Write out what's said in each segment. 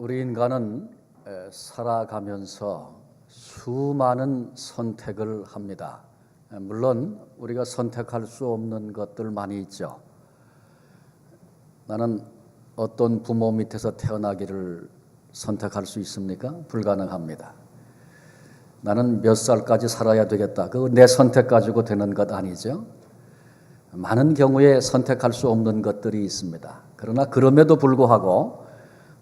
우리 인간은 살아가면서 수많은 선택을 합니다. 물론 우리가 선택할 수 없는 것들 많이 있죠. 나는 어떤 부모 밑에서 태어나기를 선택할 수 있습니까? 불가능합니다. 나는 몇 살까지 살아야 되겠다. 그거 내 선택 가지고 되는 것 아니죠. 많은 경우에 선택할 수 없는 것들이 있습니다. 그러나 그럼에도 불구하고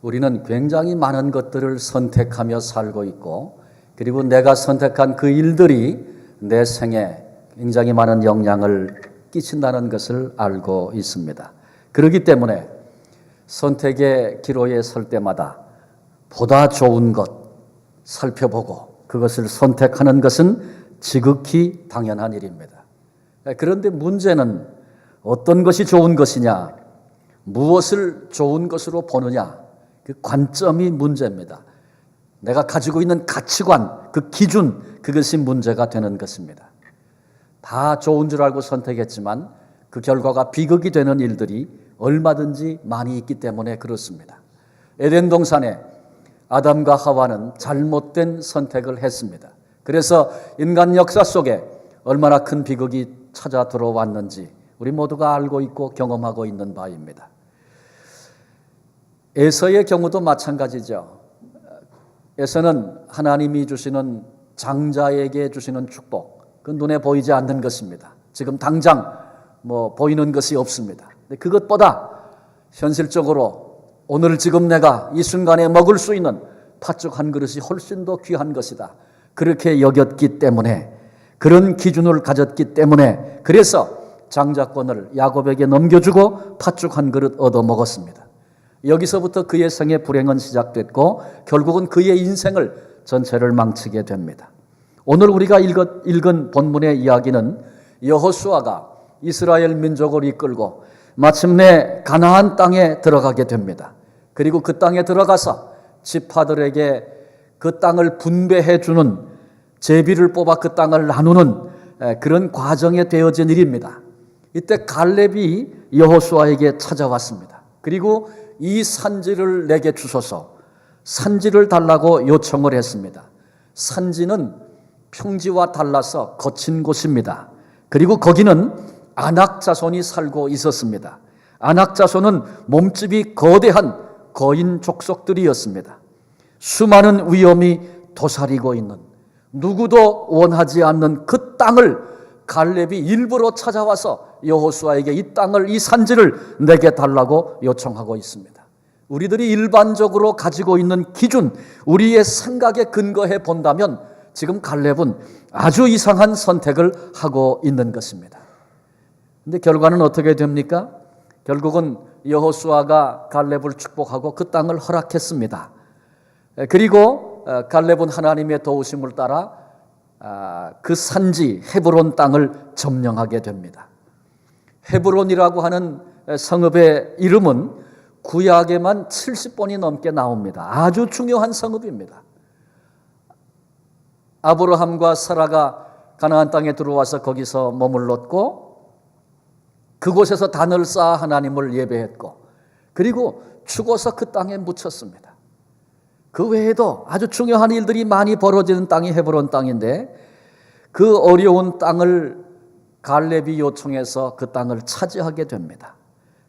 우리는 굉장히 많은 것들을 선택하며 살고 있고, 그리고 내가 선택한 그 일들이 내 생에 굉장히 많은 영향을 끼친다는 것을 알고 있습니다. 그렇기 때문에 선택의 기로에 설 때마다 보다 좋은 것 살펴보고 그것을 선택하는 것은 지극히 당연한 일입니다. 그런데 문제는 어떤 것이 좋은 것이냐, 무엇을 좋은 것으로 보느냐, 그 관점이 문제입니다. 내가 가지고 있는 가치관, 그 기준, 그것이 문제가 되는 것입니다. 다 좋은 줄 알고 선택했지만 그 결과가 비극이 되는 일들이 얼마든지 많이 있기 때문에 그렇습니다. 에덴 동산에 아담과 하와는 잘못된 선택을 했습니다. 그래서 인간 역사 속에 얼마나 큰 비극이 찾아 들어왔는지 우리 모두가 알고 있고 경험하고 있는 바입니다. 에서의 경우도 마찬가지죠. 에서는 하나님이 주시는 장자에게 주시는 축복, 그 눈에 보이지 않는 것입니다. 지금 당장 보이는 것이 없습니다. 그것보다 현실적으로 오늘 지금 내가 이 순간에 먹을 수 있는 팥죽 한 그릇이 훨씬 더 귀한 것이다. 그렇게 여겼기 때문에, 그런 기준을 가졌기 때문에, 그래서 장자권을 야곱에게 넘겨주고 팥죽 한 그릇 얻어 먹었습니다. 여기서부터 그의 생의 불행은 시작됐고 결국은 그의 인생을 전체를 망치게 됩니다. 오늘 우리가 읽은 본문의 이야기는 여호수아가 이스라엘 민족을 이끌고 마침내 가나안 땅에 들어가게 됩니다. 그리고 그 땅에 들어가서 지파들에게 그 땅을 분배해 주는, 제비를 뽑아 그 땅을 나누는 그런 과정에 되어진 일입니다. 이때 갈렙이 여호수아에게 찾아왔습니다. 그리고 이 산지를 내게 주소서, 산지를 달라고 요청을 했습니다. 산지는 평지와 달라서 거친 곳입니다. 그리고 거기는 아낙 자손이 살고 있었습니다. 아낙 자손은 몸집이 거대한 거인 족속들이었습니다. 수많은 위험이 도사리고 있는, 누구도 원하지 않는 그 땅을 갈렙이 일부러 찾아와서 여호수아에게 이 땅을, 이 산지를 내게 달라고 요청하고 있습니다. 우리들이 일반적으로 가지고 있는 기준, 우리의 생각에 근거해 본다면 지금 갈렙은 아주 이상한 선택을 하고 있는 것입니다. 그런데 결과는 어떻게 됩니까? 결국은 여호수아가 갈렙을 축복하고 그 땅을 허락했습니다. 그리고 갈렙은 하나님의 도우심을 따라 그 산지 헤브론 땅을 점령하게 됩니다. 헤브론이라고 하는 성읍의 이름은 구약에만 70번이 넘게 나옵니다. 아주 중요한 성읍입니다. 아브라함과 사라가 가나안 땅에 들어와서 거기서 머물렀고, 그곳에서 단을 쌓아 하나님을 예배했고, 그리고 죽어서 그 땅에 묻혔습니다. 그 외에도 아주 중요한 일들이 많이 벌어지는 땅이 헤브론 땅인데, 그 어려운 땅을 갈렙이 요청해서 그 땅을 차지하게 됩니다.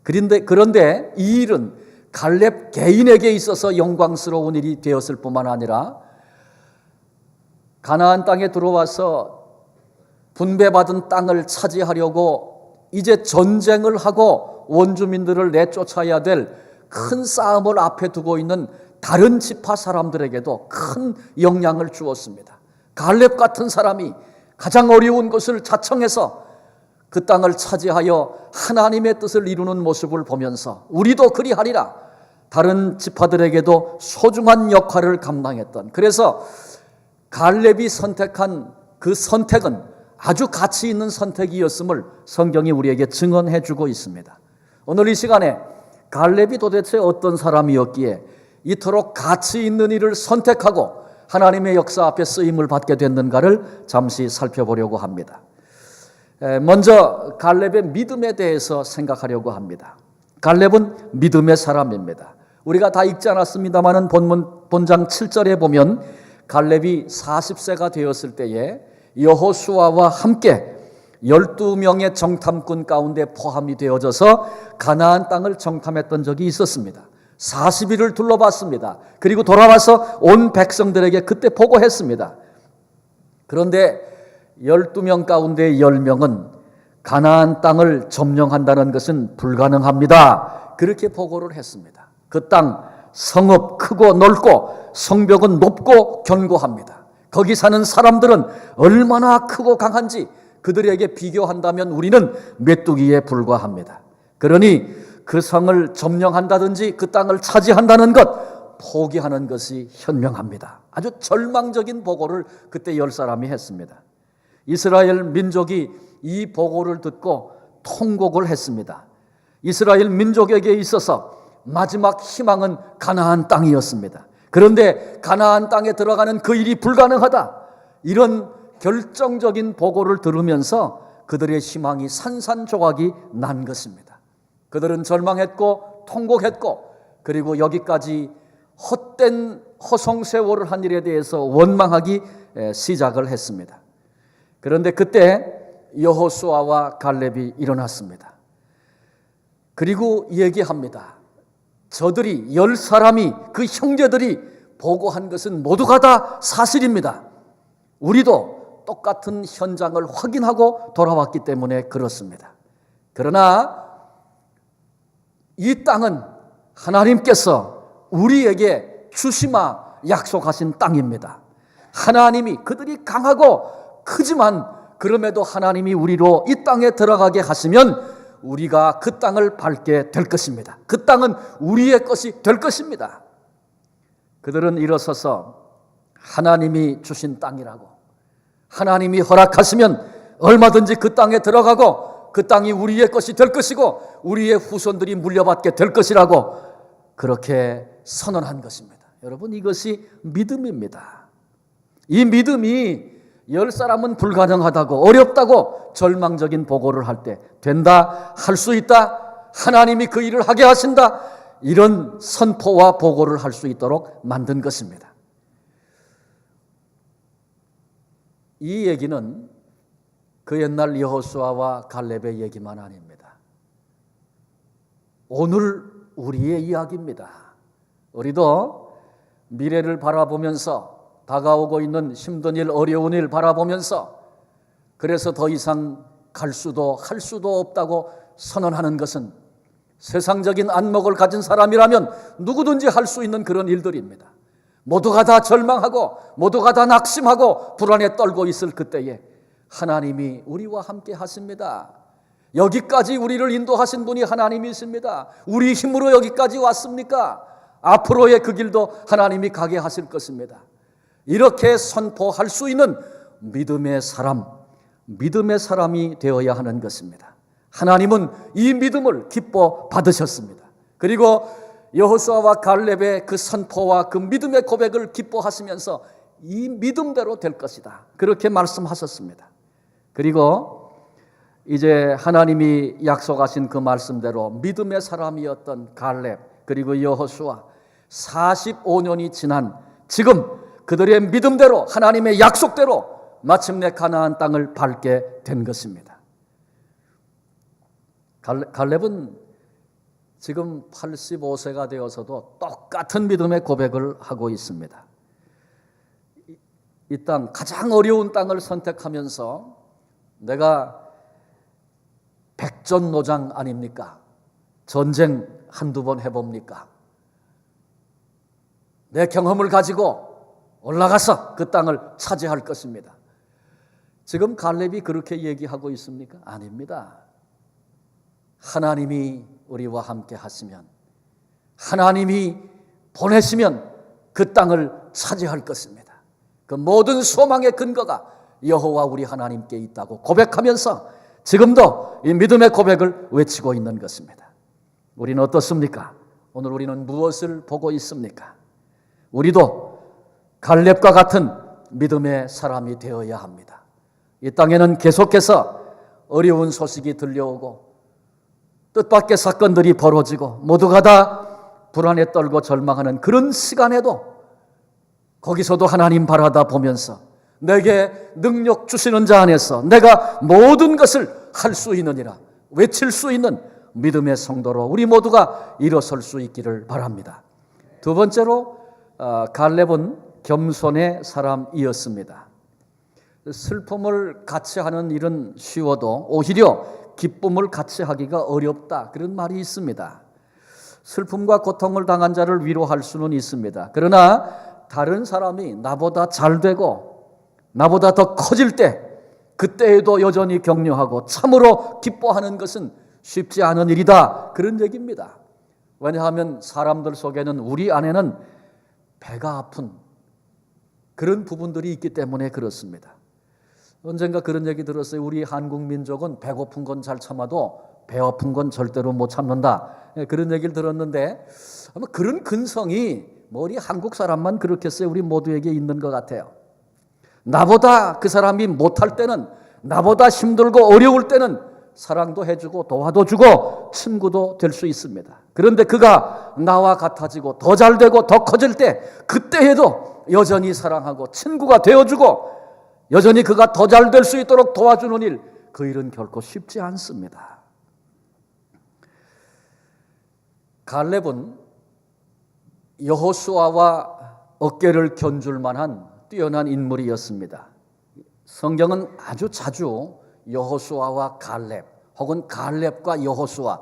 그런데 이 일은 갈렙 개인에게 있어서 영광스러운 일이 되었을 뿐만 아니라 가나안 땅에 들어와서 분배받은 땅을 차지하려고 이제 전쟁을 하고 원주민들을 내쫓아야 될 큰 싸움을 앞에 두고 있는 다른 지파 사람들에게도 큰 영향을 주었습니다. 갈렙 같은 사람이 가장 어려운 것을 자청해서 그 땅을 차지하여 하나님의 뜻을 이루는 모습을 보면서 우리도 그리하리라, 다른 지파들에게도 소중한 역할을 감당했던, 그래서 갈렙이 선택한 그 선택은 아주 가치 있는 선택이었음을 성경이 우리에게 증언해 주고 있습니다. 오늘 이 시간에 갈렙이 도대체 어떤 사람이었기에 이토록 가치 있는 일을 선택하고 하나님의 역사 앞에 쓰임을 받게 됐는가를 잠시 살펴보려고 합니다. 먼저 갈렙의 믿음에 대해서 생각하려고 합니다. 갈렙은 믿음의 사람입니다. 우리가 다 읽지 않았습니다마는 본장 7절에 보면 갈렙이 40세가 되었을 때에 여호수아와 함께 12명의 정탐꾼 가운데 포함이 되어져서 가나안 땅을 정탐했던 적이 있었습니다. 40일을 둘러봤습니다. 그리고 돌아와서 온 백성들에게 그때 보고했습니다. 그런데 12명 가운데 10명은 가나안 땅을 점령한다는 것은 불가능합니다. 그렇게 보고를 했습니다. 그 땅 성읍 크고 넓고 성벽은 높고 견고합니다. 거기 사는 사람들은 얼마나 크고 강한지 그들에게 비교한다면 우리는 메뚜기에 불과합니다. 그러니 그 성을 점령한다든지 그 땅을 차지한다는 것 포기하는 것이 현명합니다. 아주 절망적인 보고를 그때 10사람이 했습니다. 이스라엘 민족이 이 보고를 듣고 통곡을 했습니다. 이스라엘 민족에게 있어서 마지막 희망은 가나안 땅이었습니다. 그런데 가나안 땅에 들어가는 그 일이 불가능하다. 이런 결정적인 보고를 들으면서 그들의 희망이 산산조각이 난 것입니다. 그들은 절망했고 통곡했고 그리고 여기까지 헛된 허송세월을 한 일에 대해서 원망하기 시작을 했습니다. 그런데 그때 여호수아와 갈렙이 일어났습니다. 그리고 얘기합니다. 저들이 10사람이 그 형제들이 보고한 것은 모두가 다 사실입니다. 우리도 똑같은 현장을 확인하고 돌아왔기 때문에 그렇습니다. 그러나 이 땅은 하나님께서 우리에게 주시마 약속하신 땅입니다. 하나님이 그들이 강하고 크지만 그럼에도 하나님이 우리로 이 땅에 들어가게 하시면 우리가 그 땅을 밟게 될 것입니다. 그 땅은 우리의 것이 될 것입니다. 그들은 일어서서 하나님이 주신 땅이라고, 하나님이 허락하시면 얼마든지 그 땅에 들어가고 그 땅이 우리의 것이 될 것이고 우리의 후손들이 물려받게 될 것이라고 그렇게 선언한 것입니다. 여러분, 이것이 믿음입니다. 이 믿음이 10사람은 불가능하다고 어렵다고 절망적인 보고를 할 때 된다, 할 수 있다, 하나님이 그 일을 하게 하신다, 이런 선포와 보고를 할 수 있도록 만든 것입니다. 이 얘기는 그 옛날 여호수아와 갈렙의 얘기만 아닙니다. 오늘 우리의 이야기입니다. 우리도 미래를 바라보면서 다가오고 있는 힘든 일, 어려운 일 바라보면서 그래서 더 이상 갈 수도 할 수도 없다고 선언하는 것은 세상적인 안목을 가진 사람이라면 누구든지 할 수 있는 그런 일들입니다. 모두가 다 절망하고 모두가 다 낙심하고 불안에 떨고 있을 그때에 하나님이 우리와 함께 하십니다. 여기까지 우리를 인도하신 분이 하나님이십니다. 우리 힘으로 여기까지 왔습니까? 앞으로의 그 길도 하나님이 가게 하실 것입니다. 이렇게 선포할 수 있는 믿음의 사람이 되어야 하는 것입니다. 하나님은 이 믿음을 기뻐 받으셨습니다. 그리고 여호수아와 갈렙의 그 선포와 그 믿음의 고백을 기뻐하시면서 이 믿음대로 될 것이다, 그렇게 말씀하셨습니다. 그리고 이제 하나님이 약속하신 그 말씀대로 믿음의 사람이었던 갈렙 그리고 여호수아 45년이 지난 지금 그들의 믿음대로 하나님의 약속대로 마침내 가나안 땅을 밟게 된 것입니다. 갈렙은 지금 85세가 되어서도 똑같은 믿음의 고백을 하고 있습니다. 이 땅, 가장 어려운 땅을 선택하면서 내가 백전노장 아닙니까? 전쟁 한두 번 해봅니까? 내 경험을 가지고 올라가서 그 땅을 차지할 것입니다. 지금 갈렙이 그렇게 얘기하고 있습니까? 아닙니다. 하나님이 우리와 함께 하시면, 하나님이 보내시면 그 땅을 차지할 것입니다. 그 모든 소망의 근거가 여호와 우리 하나님께 있다고 고백하면서 지금도 이 믿음의 고백을 외치고 있는 것입니다. 우리는 어떻습니까? 오늘 우리는 무엇을 보고 있습니까? 우리도 갈렙과 같은 믿음의 사람이 되어야 합니다. 이 땅에는 계속해서 어려운 소식이 들려오고 뜻밖의 사건들이 벌어지고 모두가 다 불안에 떨고 절망하는 그런 시간에도 거기서도 하나님 바라다 보면서 내게 능력 주시는 자 안에서 내가 모든 것을 할 수 있느니라 외칠 수 있는 믿음의 성도로 우리 모두가 일어설 수 있기를 바랍니다. 두 번째로 갈렙은 겸손의 사람이었습니다. 슬픔을 같이 하는 일은 쉬워도 오히려 기쁨을 같이 하기가 어렵다, 그런 말이 있습니다. 슬픔과 고통을 당한 자를 위로할 수는 있습니다. 그러나 다른 사람이 나보다 잘 되고 나보다 더 커질 때 그때에도 여전히 격려하고 참으로 기뻐하는 것은 쉽지 않은 일이다, 그런 얘기입니다. 왜냐하면 사람들 속에는 우리 안에는 배가 아픈 그런 부분들이 있기 때문에 그렇습니다. 언젠가 그런 얘기 들었어요. 우리 한국 민족은 배고픈 건 잘 참아도 배 아픈 건 절대로 못 참는다, 그런 얘기를 들었는데 아마 그런 근성이 우리 한국 사람만 그렇겠어요? 우리 모두에게 있는 것 같아요. 나보다 그 사람이 못할 때는, 나보다 힘들고 어려울 때는 사랑도 해주고 도와도 주고 친구도 될 수 있습니다. 그런데 그가 나와 같아지고 더 잘되고 더 커질 때 그때에도 여전히 사랑하고 친구가 되어주고 여전히 그가 더 잘 될 수 있도록 도와주는 일, 그 일은 결코 쉽지 않습니다. 갈렙은 여호수아와 어깨를 견줄 만한 뛰어난 인물이었습니다. 성경은 아주 자주 여호수아와 갈렙 혹은 갈렙과 여호수아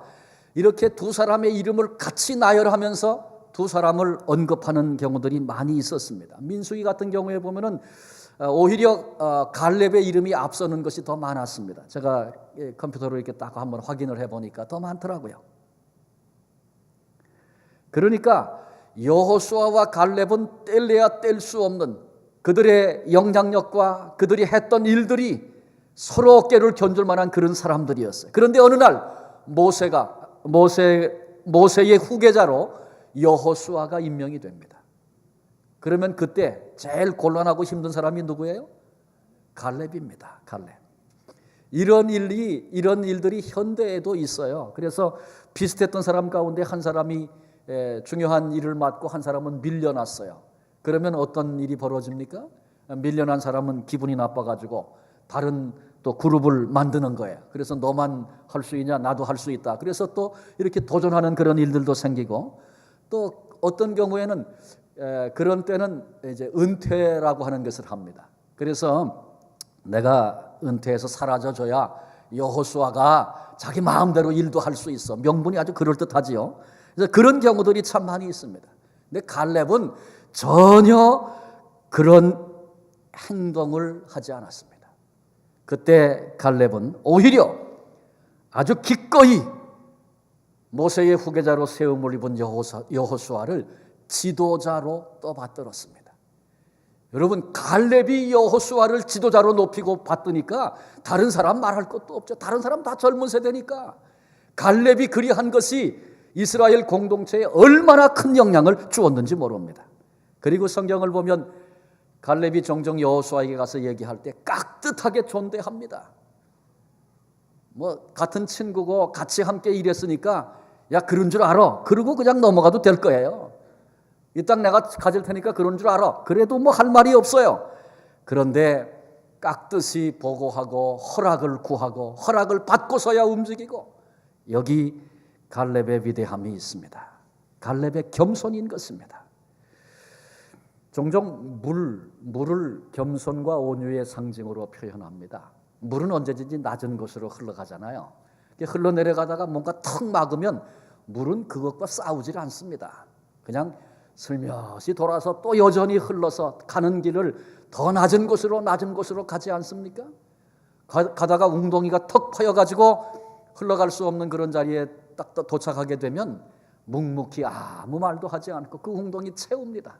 이렇게 두 사람의 이름을 같이 나열하면서 두 사람을 언급하는 경우들이 많이 있었습니다. 민수기 같은 경우에 보면은 오히려 갈렙의 이름이 앞서는 것이 더 많았습니다. 제가 컴퓨터로 이렇게 딱 한번 확인을 해보니까 더 많더라고요. 그러니까 여호수아와 갈렙은 뗄래야 뗄 수 없는 그들의 영향력과 그들이 했던 일들이 서로 어깨를 견줄 만한 그런 사람들이었어요. 그런데 어느 날 모세의 후계자로 여호수아가 임명이 됩니다. 그러면 그때 제일 곤란하고 힘든 사람이 누구예요? 갈렙입니다. 갈렙. 이런 일들이 현대에도 있어요. 그래서 비슷했던 사람 가운데 한 사람이 중요한 일을 맡고 한 사람은 밀려났어요. 그러면 어떤 일이 벌어집니까? 밀려난 사람은 기분이 나빠가지고 다른 또 그룹을 만드는 거예요. 그래서 너만 할 수 있냐? 나도 할 수 있다. 그래서 또 이렇게 도전하는 그런 일들도 생기고, 또 어떤 경우에는 그런 때는 이제 은퇴라고 하는 것을 합니다. 그래서 내가 은퇴해서 사라져줘야 여호수아가 자기 마음대로 일도 할 수 있어. 명분이 아주 그럴듯하지요. 그래서 그런 경우들이 참 많이 있습니다. 근데 갈렙은 전혀 그런 행동을 하지 않았습니다. 그때 갈렙은 오히려 아주 기꺼이 모세의 후계자로 세움을 입은 여호수아를 지도자로 떠받들었습니다. 여러분, 갈렙이 여호수아를 지도자로 높이고 받드니까 다른 사람 말할 것도 없죠. 다른 사람 다 젊은 세대니까. 갈렙이 그리한 것이 이스라엘 공동체에 얼마나 큰 영향을 주었는지 모릅니다. 그리고 성경을 보면 갈렙이 종종 여호수아에게 가서 얘기할 때 깍듯하게 존대합니다. 같은 친구고 같이 함께 일했으니까 야, 그런 줄 알아. 그러고 그냥 넘어가도 될 거예요. 이 땅 내가 가질 테니까 그런 줄 알아. 그래도 할 말이 없어요. 그런데 깍듯이 보고하고 허락을 구하고 허락을 받고서야 움직이고, 여기 갈렙의 위대함이 있습니다. 갈렙의 겸손인 것입니다. 종종 물을 겸손과 온유의 상징으로 표현합니다. 물은 언제든지 낮은 곳으로 흘러가잖아요. 흘러내려가다가 뭔가 턱 막으면 물은 그것과 싸우질 않습니다. 그냥 슬며시 돌아서 또 여전히 흘러서 가는 길을 더 낮은 곳으로 가지 않습니까? 가다가 웅덩이가 턱 파여가지고 흘러갈 수 없는 그런 자리에 딱 도착하게 되면 묵묵히 아무 말도 하지 않고 그 웅덩이 채웁니다.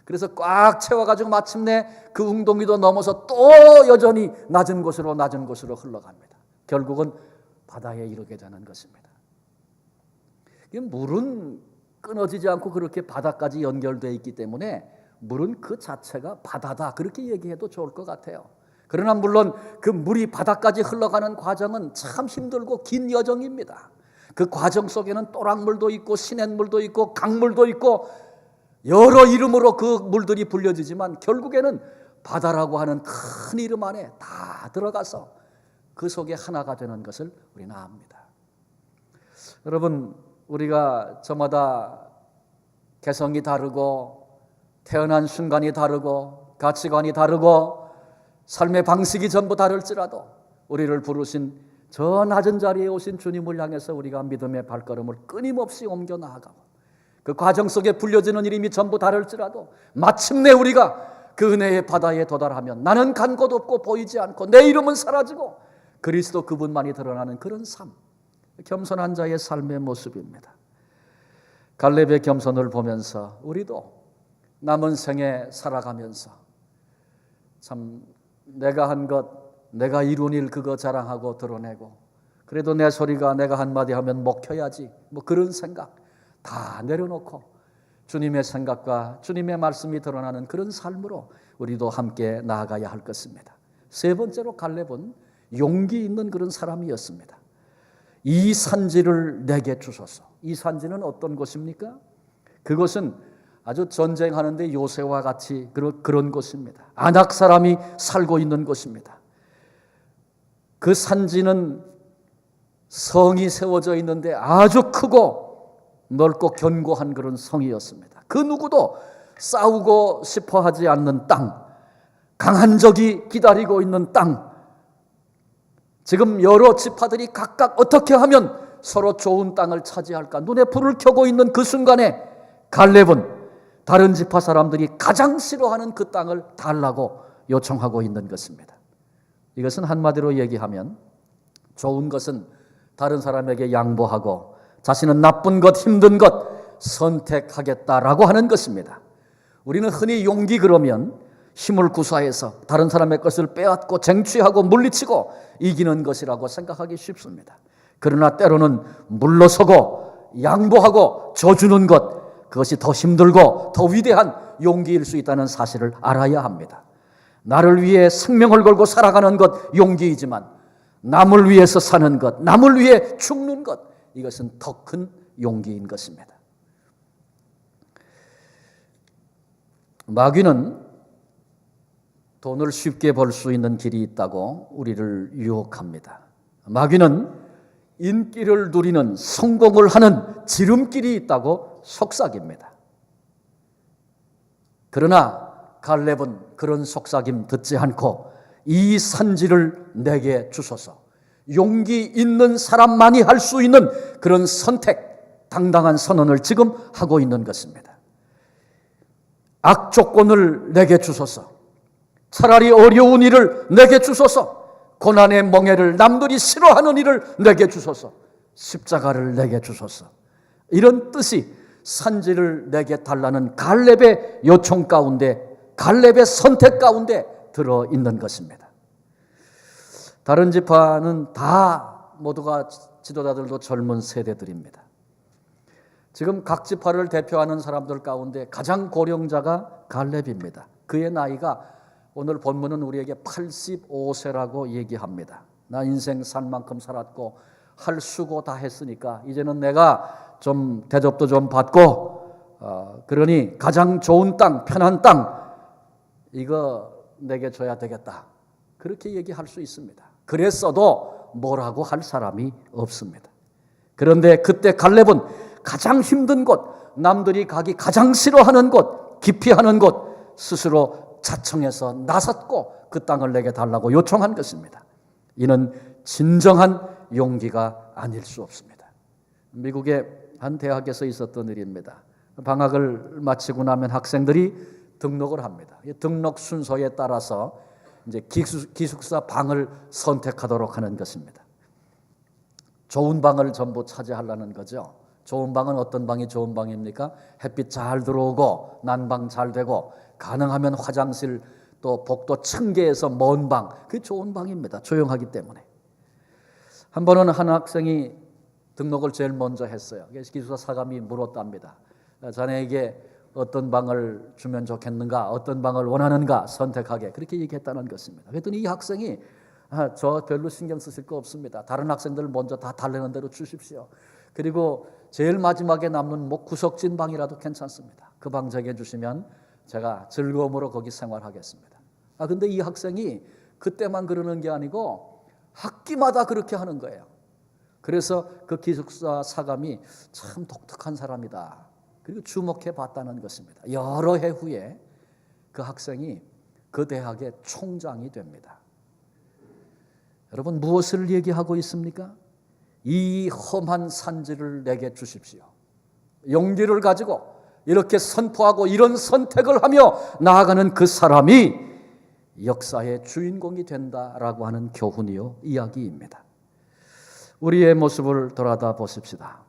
그래서 꽉 채워가지고 마침내 그 웅덩이도 넘어서 또 여전히 낮은 곳으로 흘러갑니다. 결국은 바다에 이르게 되는 것입니다. 물은 끊어지지 않고 그렇게 바다까지 연결되어 있기 때문에 물은 그 자체가 바다다, 그렇게 얘기해도 좋을 것 같아요. 그러나 물론 그 물이 바다까지 흘러가는 과정은 참 힘들고 긴 여정입니다. 그 과정 속에는 또랑물도 있고 시냇물도 있고 강물도 있고 여러 이름으로 그 물들이 불려지지만 결국에는 바다라고 하는 큰 이름 안에 다 들어가서 그 속에 하나가 되는 것을 우리는 압니다. 여러분, 우리가 저마다 개성이 다르고 태어난 순간이 다르고 가치관이 다르고 삶의 방식이 전부 다를지라도 우리를 부르신 저 낮은 자리에 오신 주님을 향해서 우리가 믿음의 발걸음을 끊임없이 옮겨 나아가고 그 과정 속에 불려지는 이름이 전부 다를지라도 마침내 우리가 그 은혜의 바다에 도달하면 나는 간 곳 없고 보이지 않고 내 이름은 사라지고 그리스도 그분만이 드러나는 그런 삶, 겸손한 자의 삶의 모습입니다. 갈렙의 겸손을 보면서 우리도 남은 생에 살아가면서 참 내가 한 것, 내가 이룬 일 그거 자랑하고 드러내고 그래도 내 소리가 내가 한마디 하면 먹혀야지 뭐 그런 생각 다 내려놓고 주님의 생각과 주님의 말씀이 드러나는 그런 삶으로 우리도 함께 나아가야 할 것입니다. 세 번째로 갈렙은 용기 있는 그런 사람이었습니다. 이 산지를 내게 주소서. 이 산지는 어떤 곳입니까? 그것은 아주 전쟁하는데 요새와 같이 그런 곳입니다. 아낙 사람이 살고 있는 곳입니다. 그 산지는 성이 세워져 있는데 아주 크고 넓고 견고한 그런 성이었습니다. 그 누구도 싸우고 싶어 하지 않는 땅, 강한 적이 기다리고 있는 땅, 지금 여러 지파들이 각각 어떻게 하면 서로 좋은 땅을 차지할까 눈에 불을 켜고 있는 그 순간에 갈렙은 다른 지파 사람들이 가장 싫어하는 그 땅을 달라고 요청하고 있는 것입니다. 이것은 한마디로 얘기하면 좋은 것은 다른 사람에게 양보하고 자신은 나쁜 것, 힘든 것 선택하겠다라고 하는 것입니다. 우리는 흔히 용기 그러면 힘을 구사해서 다른 사람의 것을 빼앗고 쟁취하고 물리치고 이기는 것이라고 생각하기 쉽습니다. 그러나 때로는 물러서고 양보하고 져주는 것, 그것이 더 힘들고 더 위대한 용기일 수 있다는 사실을 알아야 합니다. 나를 위해 생명을 걸고 살아가는 것 용기이지만 남을 위해서 사는 것, 남을 위해 죽는 것, 이것은 더 큰 용기인 것입니다. 마귀는 돈을 쉽게 벌 수 있는 길이 있다고 우리를 유혹합니다. 마귀는 인기를 누리는 성공을 하는 지름길이 있다고 속삭입니다. 그러나 갈렙은 그런 속삭임 듣지 않고 이 산지를 내게 주소서. 용기 있는 사람만이 할 수 있는 그런 선택, 당당한 선언을 지금 하고 있는 것입니다. 악조건을 내게 주소서. 차라리 어려운 일을 내게 주소서. 고난의 멍에를 남들이 싫어하는 일을 내게 주소서. 십자가를 내게 주소서. 이런 뜻이 산지를 내게 달라는 갈렙의 요청 가운데, 갈렙의 선택 가운데 들어있는 것입니다. 다른 지파는 다 모두가 지도자들도 젊은 세대들입니다. 지금 각 지파를 대표하는 사람들 가운데 가장 고령자가 갈렙입니다. 그의 나이가 오늘 본문은 우리에게 85세라고 얘기합니다. 나 인생 산 만큼 살았고 할 수고 다 했으니까 이제는 내가 좀 대접도 좀 받고 그러니 가장 좋은 땅, 편한 땅 이거 내게 줘야 되겠다. 그렇게 얘기할 수 있습니다. 그랬어도 뭐라고 할 사람이 없습니다. 그런데 그때 갈렙은 가장 힘든 곳, 남들이 가기 가장 싫어하는 곳, 기피하는 곳 스스로 자청해서 나섰고 그 땅을 내게 달라고 요청한 것입니다. 이는 진정한 용기가 아닐 수 없습니다. 미국의 한 대학에서 있었던 일입니다. 방학을 마치고 나면 학생들이 등록을 합니다. 등록 순서에 따라서 이제 기숙사 방을 선택하도록 하는 것입니다. 좋은 방을 전부 차지하려는 거죠. 좋은 방은 어떤 방이 좋은 방입니까? 햇빛 잘 들어오고 난방 잘 되고 가능하면 화장실 또 복도 층계에서 먼 방, 그게 좋은 방입니다. 조용하기 때문에. 한 번은 한 학생이 등록을 제일 먼저 했어요. 기숙사 사감이 물었답니다. 자네에게 어떤 방을 주면 좋겠는가, 어떤 방을 원하는가 선택하게, 그렇게 얘기했다는 것입니다. 그랬더니 이 학생이 저 별로 신경 쓰실 거 없습니다. 다른 학생들 먼저 다 달라는 대로 주십시오. 그리고 제일 마지막에 남는 뭐 구석진 방이라도 괜찮습니다. 그 방 정해주시면 제가 즐거움으로 거기 생활하겠습니다. 근데 이 학생이 그때만 그러는 게 아니고 학기마다 그렇게 하는 거예요. 그래서 그 기숙사 사감이 참 독특한 사람이다. 그리고 주목해 봤다는 것입니다. 여러 해 후에 그 학생이 그 대학의 총장이 됩니다. 여러분, 무엇을 얘기하고 있습니까? 이 험한 산지를 내게 주십시오. 용기를 가지고 이렇게 선포하고 이런 선택을 하며 나아가는 그 사람이 역사의 주인공이 된다라고 하는 교훈이요, 이야기입니다. 우리의 모습을 돌아다 보십시다.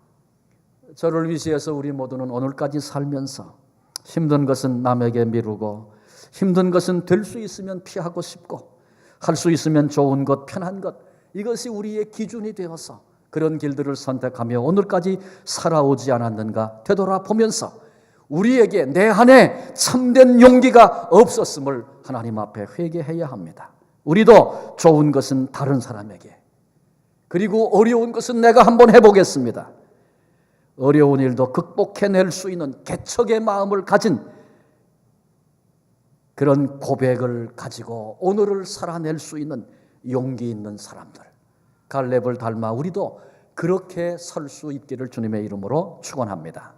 저를 위시해서 우리 모두는 오늘까지 살면서 힘든 것은 남에게 미루고, 힘든 것은 될 수 있으면 피하고 싶고, 할 수 있으면 좋은 것, 편한 것, 이것이 우리의 기준이 되어서 그런 길들을 선택하며 오늘까지 살아오지 않았는가 되돌아보면서 우리에게 내 안에 참된 용기가 없었음을 하나님 앞에 회개해야 합니다. 우리도 좋은 것은 다른 사람에게, 그리고 어려운 것은 내가 한번 해보겠습니다. 어려운 일도 극복해낼 수 있는 개척의 마음을 가진 그런 고백을 가지고 오늘을 살아낼 수 있는 용기 있는 사람들, 갈렙을 닮아 우리도 그렇게 설 수 있기를 주님의 이름으로 축원합니다.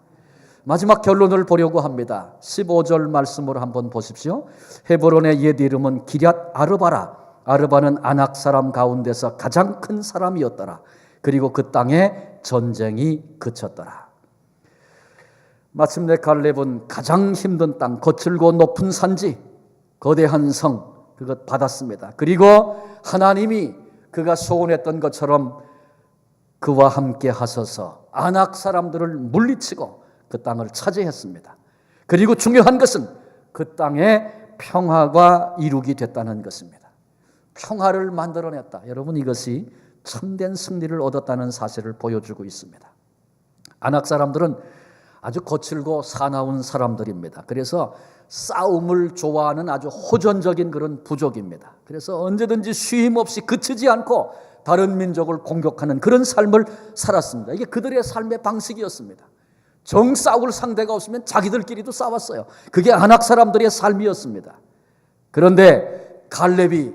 마지막 결론을 보려고 합니다. 15절 말씀을 한번 보십시오. 헤브론의 옛 이름은 기럇 아르바라. 아르바는 아낙 사람 가운데서 가장 큰 사람이었더라. 그리고 그 땅에 전쟁이 그쳤더라. 마침내 갈렙은 가장 힘든 땅, 거칠고 높은 산지, 거대한 성, 그것 받았습니다. 그리고 하나님이 그가 소원했던 것처럼 그와 함께 하셔서 아낙 사람들을 물리치고 그 땅을 차지했습니다. 그리고 중요한 것은 그 땅에 평화가 이루게 됐다는 것입니다. 평화를 만들어냈다. 여러분, 이것이 참된 승리를 얻었다는 사실을 보여주고 있습니다. 아낙 사람들은 아주 거칠고 사나운 사람들입니다. 그래서 싸움을 좋아하는 아주 호전적인 그런 부족입니다. 그래서 언제든지 쉼 없이 그치지 않고 다른 민족을 공격하는 그런 삶을 살았습니다. 이게 그들의 삶의 방식이었습니다. 정 싸울 상대가 없으면 자기들끼리도 싸웠어요. 그게 아낙 사람들의 삶이었습니다. 그런데 갈렙이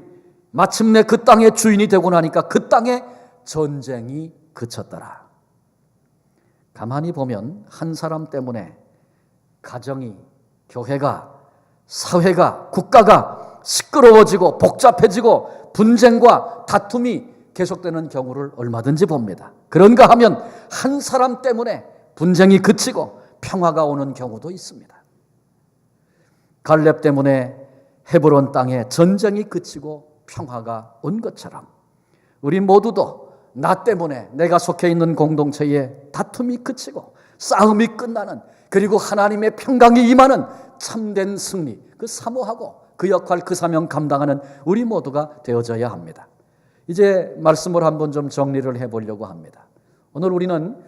마침내 그 땅의 주인이 되고 나니까 그 땅에 전쟁이 그쳤더라. 가만히 보면 한 사람 때문에 가정이, 교회가, 사회가, 국가가 시끄러워지고 복잡해지고 분쟁과 다툼이 계속되는 경우를 얼마든지 봅니다. 그런가 하면 한 사람 때문에 분쟁이 그치고 평화가 오는 경우도 있습니다. 갈렙 때문에 헤브론 땅에 전쟁이 그치고 평화가 온 것처럼 우리 모두도 나 때문에 내가 속해 있는 공동체에 다툼이 그치고 싸움이 끝나는, 그리고 하나님의 평강이 임하는 참된 승리, 그 사모하고 그 역할, 그 사명 감당하는 우리 모두가 되어져야 합니다. 이제 말씀을 한번 좀 정리를 해보려고 합니다. 오늘 우리는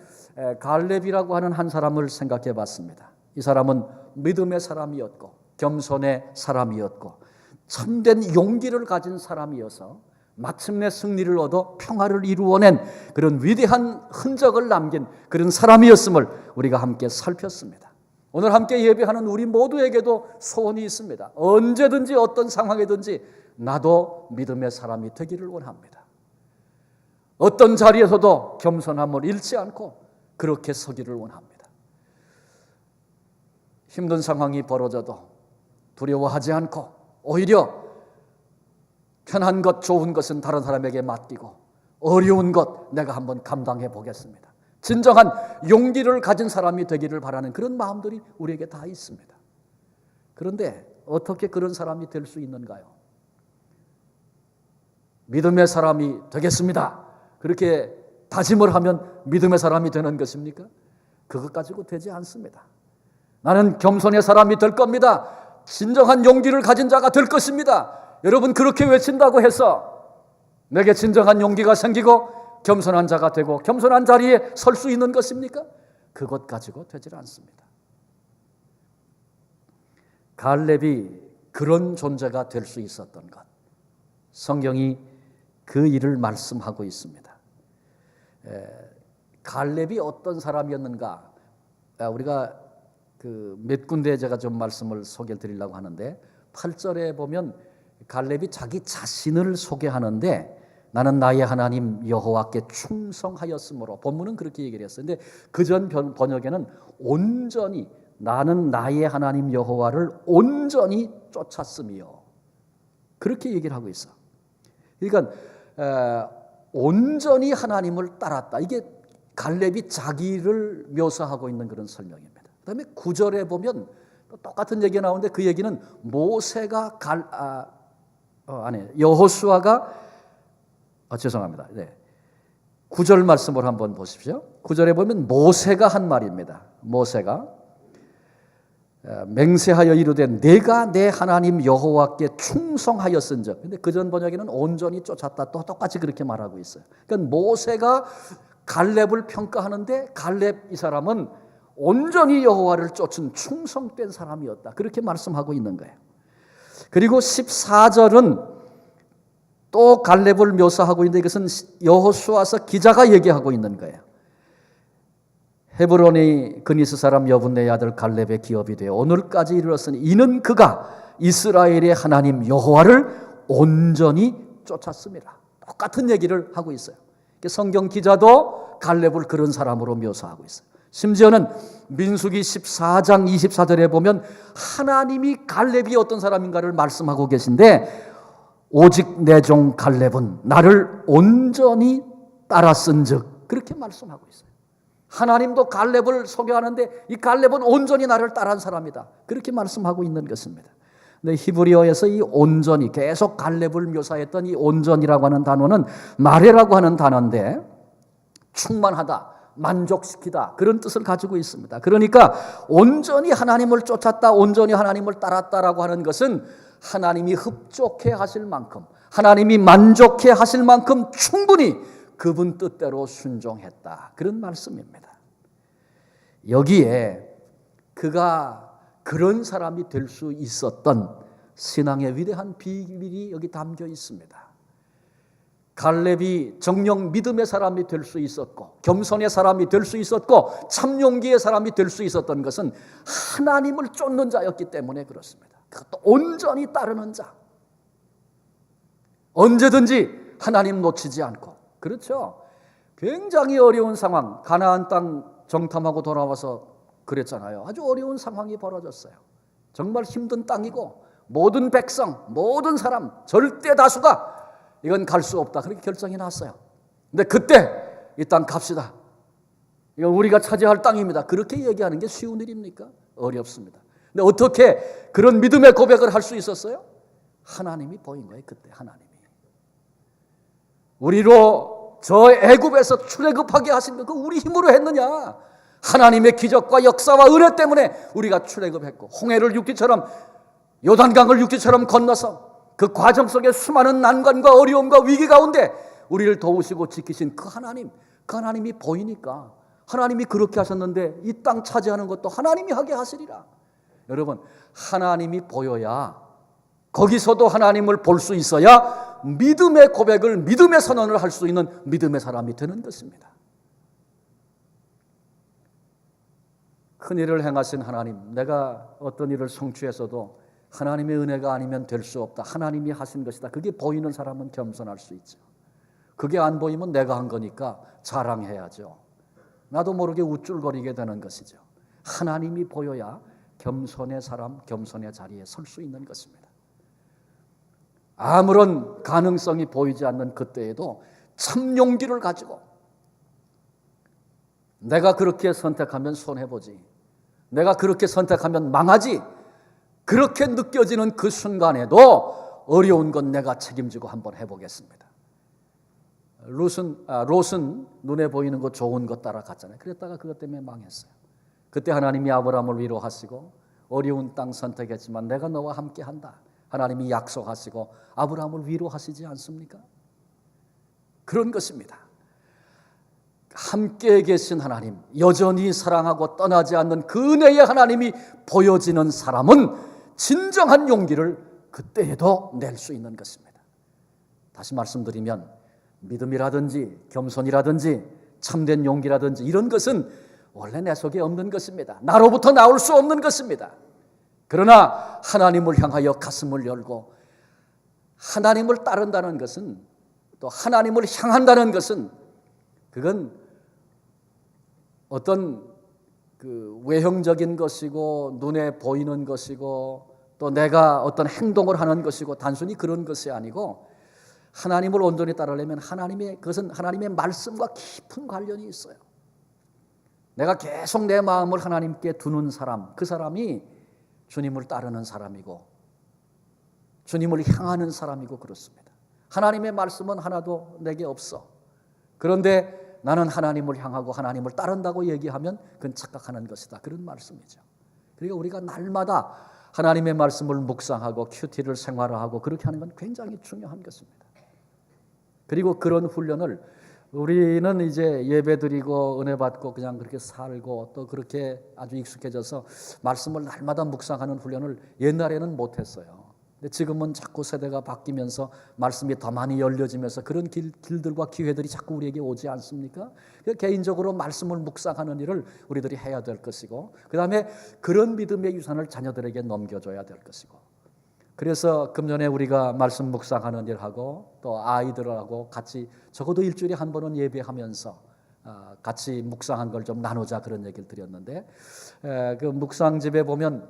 갈렙이라고 하는 한 사람을 생각해 봤습니다. 이 사람은 믿음의 사람이었고 겸손의 사람이었고 참된 용기를 가진 사람이어서 마침내 승리를 얻어 평화를 이루어낸 그런 위대한 흔적을 남긴 그런 사람이었음을 우리가 함께 살폈습니다. 오늘 함께 예배하는 우리 모두에게도 소원이 있습니다. 언제든지 어떤 상황이든지 나도 믿음의 사람이 되기를 원합니다. 어떤 자리에서도 겸손함을 잃지 않고 그렇게 서기를 원합니다. 힘든 상황이 벌어져도 두려워하지 않고 오히려 편한 것, 좋은 것은 다른 사람에게 맡기고 어려운 것 내가 한번 감당해 보겠습니다. 진정한 용기를 가진 사람이 되기를 바라는 그런 마음들이 우리에게 다 있습니다. 그런데 어떻게 그런 사람이 될 수 있는가요? 믿음의 사람이 되겠습니다. 그렇게 다짐을 하면 믿음의 사람이 되는 것입니까? 그것 가지고 되지 않습니다. 나는 겸손의 사람이 될 겁니다. 진정한 용기를 가진 자가 될 것입니다. 여러분, 그렇게 외친다고 해서 내게 진정한 용기가 생기고 겸손한 자가 되고 겸손한 자리에 설 수 있는 것입니까? 그것 가지고 되질 않습니다. 갈렙이 그런 존재가 될 수 있었던 것, 성경이 그 일을 말씀하고 있습니다. 갈렙이 어떤 사람이었는가? 우리가 그 몇 군데 제가 좀 말씀을 소개를 드리려고 하는데 8절에 보면 갈렙이 자기 자신을 소개하는데 나는 나의 하나님 여호와께 충성하였으므로, 본문은 그렇게 얘기를 했어요. 근데 그전 번역에는 온전히, 나는 나의 하나님 여호와를 온전히 쫓았으며, 그렇게 얘기를 하고 있어. 그러니까 온전히 하나님을 따랐다. 이게 갈렙이 자기를 묘사하고 있는 그런 설명입니다. 그다음에 9절에 보면 또 똑같은 얘기가 나오는데 그 얘기는 모세가 여호수아가 죄송합니다. 네. 9절 말씀을 한번 보십시오. 9절에 보면 모세가 한 말입니다. 모세가 맹세하여 이르되 내가 내 하나님 여호와께 충성하였은즉. 근데 그전 번역에는 온전히 쫓았다. 또 똑같이 그렇게 말하고 있어요. 그러니까 모세가 갈렙을 평가하는데 갈렙 이 사람은 온전히 여호와를 쫓은 충성된 사람이었다. 그렇게 말씀하고 있는 거예요. 그리고 14절은 또 갈렙을 묘사하고 있는데 이것은 여호수아서 기자가 얘기하고 있는 거예요. 헤브론이 그니스 사람 여분네의 아들 갈렙의 기업이 되어 오늘까지 이르렀으니 이는 그가 이스라엘의 하나님 여호와를 온전히 쫓았습니다. 똑같은 얘기를 하고 있어요. 성경 기자도 갈렙을 그런 사람으로 묘사하고 있어요. 심지어는 민수기 14장 24절에 보면 하나님이 갈렙이 어떤 사람인가를 말씀하고 계신데 오직 내 종 갈렙은 나를 온전히 따랐은즉, 그렇게 말씀하고 있어요. 하나님도 갈렙을 소개하는데 이 갈렙은 온전히 나를 따른 사람이다. 그렇게 말씀하고 있는 것입니다. 근데 히브리어에서 이 온전히, 계속 갈렙을 묘사했던 이 온전이라고 하는 단어는 마레라고 하는 단어인데 충만하다, 만족시키다, 그런 뜻을 가지고 있습니다. 그러니까 온전히 하나님을 쫓았다, 온전히 하나님을 따랐다라고 하는 것은 하나님이 흡족해 하실 만큼, 하나님이 만족해 하실 만큼 충분히 그분 뜻대로 순종했다, 그런 말씀입니다. 여기에 그가 그런 사람이 될 수 있었던 신앙의 위대한 비밀이 여기 담겨 있습니다. 갈렙이 정령 믿음의 사람이 될 수 있었고 겸손의 사람이 될 수 있었고 참 용기의 사람이 될 수 있었던 것은 하나님을 쫓는 자였기 때문에 그렇습니다. 그것도 온전히 따르는 자, 언제든지 하나님 놓치지 않고. 그렇죠. 굉장히 어려운 상황, 가나안 땅 정탐하고 돌아와서 그랬잖아요. 아주 어려운 상황이 벌어졌어요. 정말 힘든 땅이고 모든 백성, 모든 사람, 절대 다수가 이건 갈 수 없다, 그렇게 결정이 났어요. 근데 그때 이 땅 갑시다, 이건 우리가 차지할 땅입니다, 그렇게 얘기하는 게 쉬운 일입니까? 어렵습니다. 근데 어떻게 그런 믿음의 고백을 할 수 있었어요? 하나님이 보인 거예요. 그때 하나님이 우리로 저 애굽에서 출애굽하게 하신 거, 그 우리 힘으로 했느냐? 하나님의 기적과 역사와 은혜 때문에 우리가 출애굽했고 홍해를 육지처럼, 요단강을 육지처럼 건너서 그 과정 속에 수많은 난관과 어려움과 위기 가운데 우리를 도우시고 지키신 그 하나님, 그 하나님이 보이니까 하나님이 그렇게 하셨는데 이 땅 차지하는 것도 하나님이 하게 하시리라. 여러분, 하나님이 보여야, 거기서도 하나님을 볼 수 있어야 믿음의 고백을, 믿음의 선언을 할 수 있는 믿음의 사람이 되는 것입니다. 큰 일을 행하신 하나님, 내가 어떤 일을 성취해서도 하나님의 은혜가 아니면 될 수 없다, 하나님이 하신 것이다, 그게 보이는 사람은 겸손할 수 있죠. 그게 안 보이면 내가 한 거니까 자랑해야죠. 나도 모르게 우쭐거리게 되는 것이죠. 하나님이 보여야 겸손의 사람, 겸손의 자리에 설 수 있는 것입니다. 아무런 가능성이 보이지 않는 그때에도 참 용기를 가지고 내가 그렇게 선택하면 손해보지, 내가 그렇게 선택하면 망하지, 그렇게 느껴지는 그 순간에도 어려운 건 내가 책임지고 한번 해보겠습니다. 롯은 눈에 보이는 거 좋은 거 따라갔잖아요. 그랬다가 그것 때문에 망했어요. 그때 하나님이 아브라함을 위로하시고 어려운 땅 선택했지만 내가 너와 함께 한다, 하나님이 약속하시고 아브라함을 위로하시지 않습니까? 그런 것입니다. 함께 계신 하나님, 여전히 사랑하고 떠나지 않는 그 은혜의 하나님이 보여지는 사람은 진정한 용기를 그때에도 낼 수 있는 것입니다. 다시 말씀드리면 믿음이라든지 겸손이라든지 참된 용기라든지 이런 것은 원래 내 속에 없는 것입니다. 나로부터 나올 수 없는 것입니다. 그러나 하나님을 향하여 가슴을 열고 하나님을 따른다는 것은, 또 하나님을 향한다는 것은, 그건 어떤 그 외형적인 것이고 눈에 보이는 것이고 또 내가 어떤 행동을 하는 것이고 단순히 그런 것이 아니고, 하나님을 온전히 따르려면 그것은 하나님의 말씀과 깊은 관련이 있어요. 내가 계속 내 마음을 하나님께 두는 사람, 그 사람이 주님을 따르는 사람이고 주님을 향하는 사람이고 그렇습니다. 하나님의 말씀은 하나도 내게 없어. 그런데 나는 하나님을 향하고 하나님을 따른다고 얘기하면 그건 착각하는 것이다, 그런 말씀이죠. 그러니까 우리가 날마다 하나님의 말씀을 묵상하고 큐티를 생활화하고 그렇게 하는 건 굉장히 중요한 것입니다. 그리고 그런 훈련을 우리는 이제 예배드리고 은혜 받고 그냥 그렇게 살고 또 그렇게 아주 익숙해져서 말씀을 날마다 묵상하는 훈련을 옛날에는 못했어요. 근데 지금은 자꾸 세대가 바뀌면서 말씀이 더 많이 열려지면서 그런 길들과 기회들이 자꾸 우리에게 오지 않습니까? 개인적으로 말씀을 묵상하는 일을 우리들이 해야 될 것이고, 그 다음에 그런 믿음의 유산을 자녀들에게 넘겨줘야 될 것이고, 그래서 금년에 우리가 말씀 묵상하는 일하고 또 아이들하고 같이 적어도 일주일에 한 번은 예배하면서 같이 묵상한 걸 좀 나누자, 그런 얘기를 드렸는데, 그 묵상집에 보면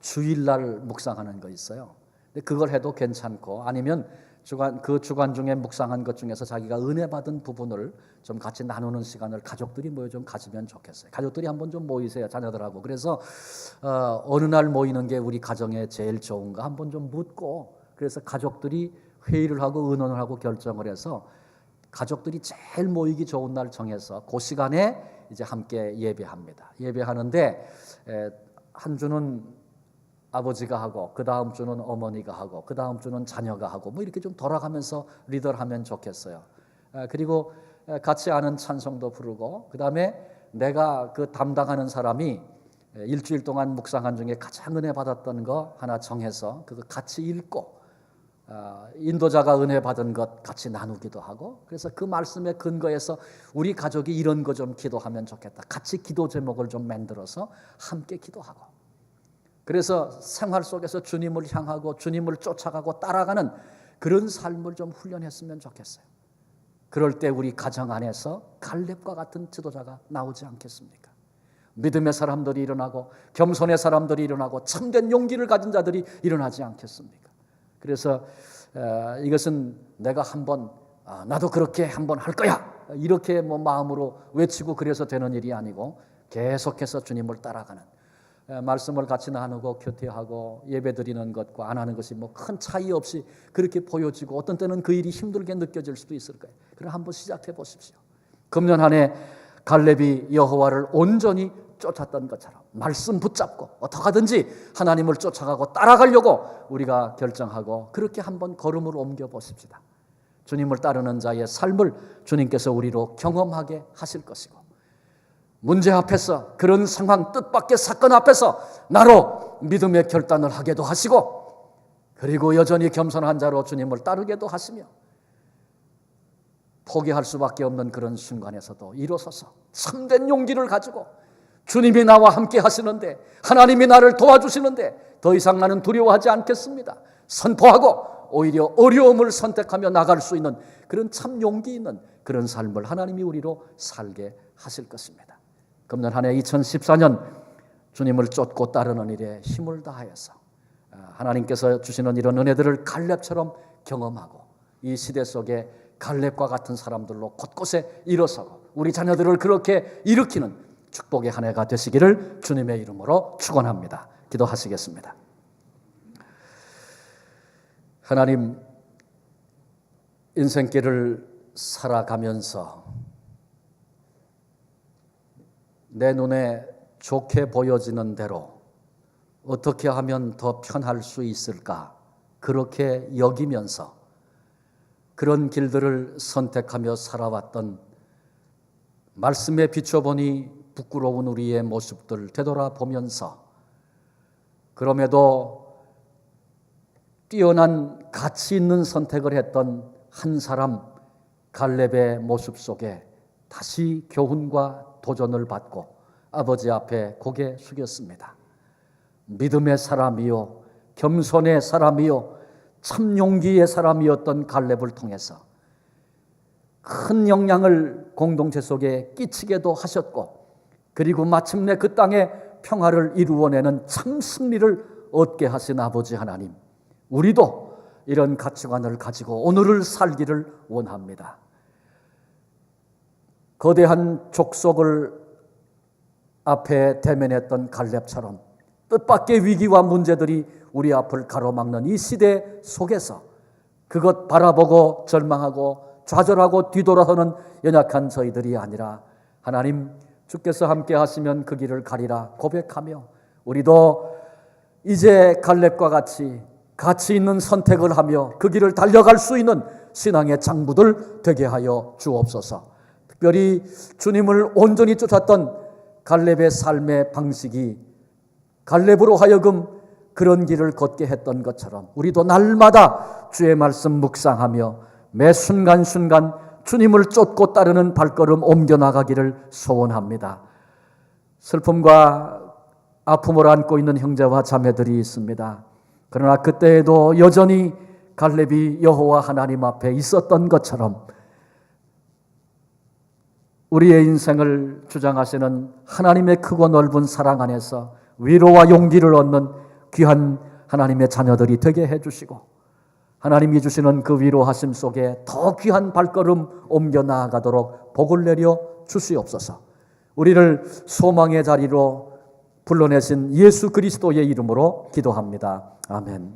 주일날 묵상하는 거 있어요. 근데 그걸 해도 괜찮고, 아니면 그 주간 중에 묵상한 것 중에서 자기가 은혜 받은 부분을 좀 같이 나누는 시간을 가족들이 모여 좀 가지면 좋겠어요. 가족들이 한번 좀 모이세요, 자녀들하고. 그래서 어느 날 모이는 게 우리 가정에 제일 좋은가 한번 좀 묻고, 그래서 가족들이 회의를 하고 의논을 하고 결정을 해서 가족들이 제일 모이기 좋은 날 정해서 그 시간에 이제 함께 예배합니다. 예배하는데 한 주는 아버지가 하고, 그 다음 주는 어머니가 하고, 그 다음 주는 자녀가 하고, 뭐 이렇게 좀 돌아가면서 리더를 하면 좋겠어요. 그리고 같이 아는 찬송도 부르고, 그 다음에 내가 그 담당하는 사람이 일주일 동안 묵상한 중에 가장 은혜 받았던 거 하나 정해서 그거 같이 읽고, 인도자가 은혜 받은 것 같이 나누기도 하고, 그래서 그 말씀에 근거해서 우리 가족이 이런 거 좀 기도하면 좋겠다, 같이 기도 제목을 좀 만들어서 함께 기도하고, 그래서 생활 속에서 주님을 향하고 주님을 쫓아가고 따라가는 그런 삶을 좀 훈련했으면 좋겠어요. 그럴 때 우리 가정 안에서 갈렙과 같은 지도자가 나오지 않겠습니까? 믿음의 사람들이 일어나고 겸손의 사람들이 일어나고 참된 용기를 가진 자들이 일어나지 않겠습니까? 그래서 이것은 내가 한번 나도 그렇게 한번 할 거야, 이렇게 뭐 마음으로 외치고 그래서 되는 일이 아니고, 계속해서 주님을 따라가는, 말씀을 같이 나누고 큐티하고 예배드리는 것과 안 하는 것이 뭐 큰 차이 없이 그렇게 보여지고, 어떤 때는 그 일이 힘들게 느껴질 수도 있을 거예요. 그럼 한번 시작해 보십시오. 금년 한 해 갈렙이 여호와를 온전히 쫓았던 것처럼 말씀 붙잡고 어떻게 하든지 하나님을 쫓아가고 따라가려고 우리가 결정하고 그렇게 한번 걸음을 옮겨 보십시다. 주님을 따르는 자의 삶을 주님께서 우리로 경험하게 하실 것이고, 문제 앞에서, 그런 상황 뜻밖의 사건 앞에서 나로 믿음의 결단을 하게도 하시고, 그리고 여전히 겸손한 자로 주님을 따르게도 하시며, 포기할 수밖에 없는 그런 순간에서도 일어서서 참된 용기를 가지고 주님이 나와 함께 하시는데, 하나님이 나를 도와주시는데 더 이상 나는 두려워하지 않겠습니다, 선포하고 오히려 어려움을 선택하며 나갈 수 있는 그런 참 용기 있는 그런 삶을 하나님이 우리로 살게 하실 것입니다. 금년 한 해 2014년 주님을 쫓고 따르는 일에 힘을 다하여서 하나님께서 주시는 이런 은혜들을 갈렙처럼 경험하고, 이 시대 속에 갈렙과 같은 사람들로 곳곳에 일어서고 우리 자녀들을 그렇게 일으키는 축복의 한 해가 되시기를 주님의 이름으로 축원합니다. 기도하시겠습니다. 하나님, 인생길을 살아가면서 내 눈에 좋게 보여지는 대로 어떻게 하면 더 편할 수 있을까, 그렇게 여기면서 그런 길들을 선택하며 살아왔던, 말씀에 비춰보니 부끄러운 우리의 모습들 되돌아보면서, 그럼에도 뛰어난 가치 있는 선택을 했던 한 사람 갈렙의 모습 속에 다시 교훈과 도전을 받고 아버지 앞에 고개 숙였습니다. 믿음의 사람이요, 겸손의 사람이요, 참 용기의 사람이었던 갈렙을 통해서 큰 영향을 공동체 속에 끼치게도 하셨고, 그리고 마침내 그 땅에 평화를 이루어내는 참 승리를 얻게 하신 아버지 하나님, 우리도 이런 가치관을 가지고 오늘을 살기를 원합니다. 거대한 족속을 앞에 대면했던 갈렙처럼 뜻밖의 위기와 문제들이 우리 앞을 가로막는 이 시대 속에서 그것 바라보고 절망하고 좌절하고 뒤돌아서는 연약한 저희들이 아니라, 하나님 주께서 함께 하시면 그 길을 가리라 고백하며, 우리도 이제 갈렙과 같이 가치 있는 선택을 하며 그 길을 달려갈 수 있는 신앙의 장부들 되게 하여 주옵소서. 특별히 주님을 온전히 쫓았던 갈렙의 삶의 방식이 갈렙으로 하여금 그런 길을 걷게 했던 것처럼, 우리도 날마다 주의 말씀 묵상하며 매 순간순간 주님을 쫓고 따르는 발걸음 옮겨나가기를 소원합니다. 슬픔과 아픔을 안고 있는 형제와 자매들이 있습니다. 그러나 그때에도 여전히 갈렙이 여호와 하나님 앞에 있었던 것처럼 우리의 인생을 주장하시는 하나님의 크고 넓은 사랑 안에서 위로와 용기를 얻는 귀한 하나님의 자녀들이 되게 해주시고, 하나님이 주시는 그 위로하심 속에 더 귀한 발걸음 옮겨 나아가도록 복을 내려 주시옵소서. 우리를 소망의 자리로 불러내신 예수 그리스도의 이름으로 기도합니다. 아멘.